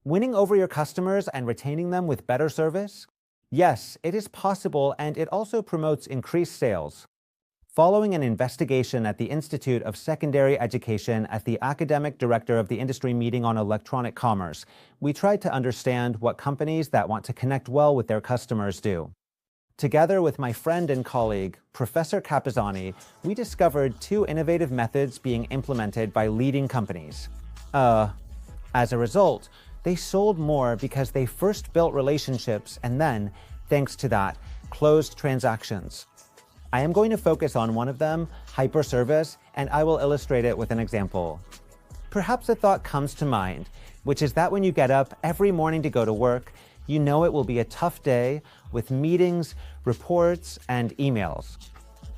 Winning over your customers and retaining them with better service? Yes, it is possible, and it also promotes increased sales. Following an investigation at the Institute of Secondary Education at the Academic Director of the Industry meeting on electronic commerce, we tried to understand what companies that want to connect well with their customers do. Together with my friend and colleague, Professor Capizani, we discovered two innovative methods being implemented by leading companies. As a result, they sold more because they first built relationships and then, thanks to that, closed transactions. I am going to focus on one of them, hyperservice, and I will illustrate it with an example. Perhaps a thought comes to mind, which is that when you get up every morning to go to work, you know it will be a tough day with meetings, reports, and emails.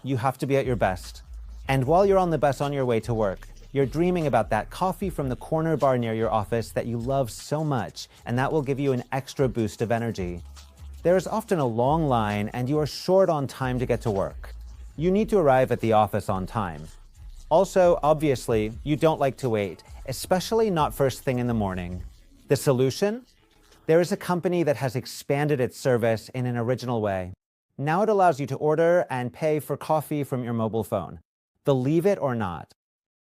You have to be at your best. And while you're on the bus on your way to work, you're dreaming about that coffee from the corner bar near your office that you love so much, and that will give you an extra boost of energy. There is often a long line, and you are short on time to get to work. You need to arrive at the office on time. Also, obviously, you don't like to wait, especially not first thing in the morning. The solution? There is a company that has expanded its service in an original way. Now it allows you to order and pay for coffee from your mobile phone. Believe it or not.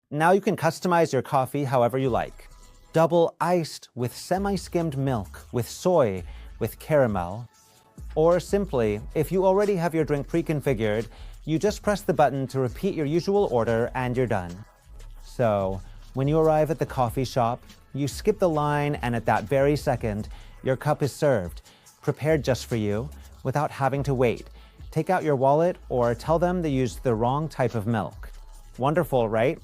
Now you can customize your coffee however you like. Double iced with semi-skimmed milk, with soy, with caramel. Or simply, if you already have your drink pre-configured, you just press the button to repeat your usual order and you're done. So, when you arrive at the coffee shop, you skip the line and at that very second, your cup is served, prepared just for you, without having to wait. Take out your wallet or tell them they used the wrong type of milk. Wonderful, right?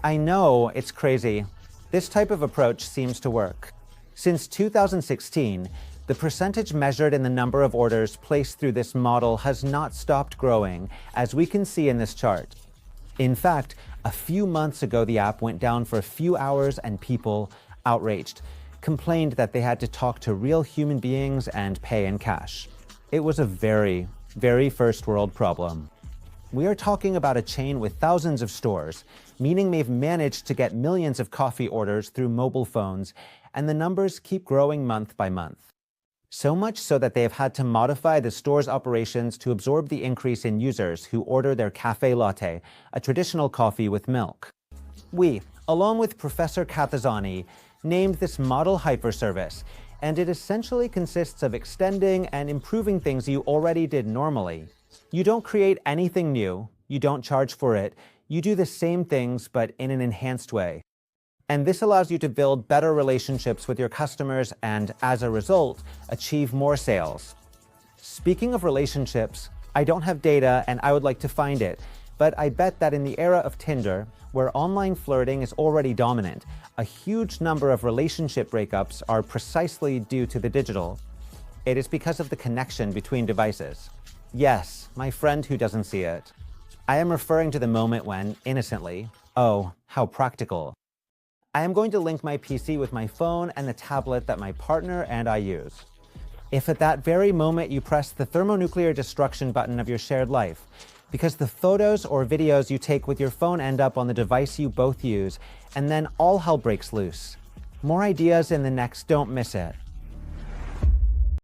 I know, it's crazy. This type of approach seems to work. Since 2016, the percentage measured in the number of orders placed through this model has not stopped growing, as we can see in this chart. In fact, a few months ago, the app went down for a few hours and people, outraged, complained that they had to talk to real human beings and pay in cash. It was a very, very first world problem. We are talking about a chain with thousands of stores, meaning they've managed to get millions of coffee orders through mobile phones, and the numbers keep growing month by month. So much so that they have had to modify the store's operations to absorb the increase in users who order their cafe latte, a traditional coffee with milk. We, along with Professor Capizani, named this model hyperservice, and it essentially consists of extending and improving things you already did normally. You don't create anything new, you don't charge for it, you do the same things but in an enhanced way. And this allows you to build better relationships with your customers and, as a result, achieve more sales. Speaking of relationships, I don't have data and I would like to find it, but I bet that in the era of Tinder, where online flirting is already dominant, a huge number of relationship breakups are precisely due to the digital. It is because of the connection between devices. Yes, my friend who doesn't see it. I am referring to the moment when, innocently, oh, how practical, I am going to link my PC with my phone and the tablet that my partner and I use. If at that very moment you press the thermonuclear destruction button of your shared life, because the photos or videos you take with your phone end up on the device you both use, and then all hell breaks loose. More ideas in the next, don't miss it.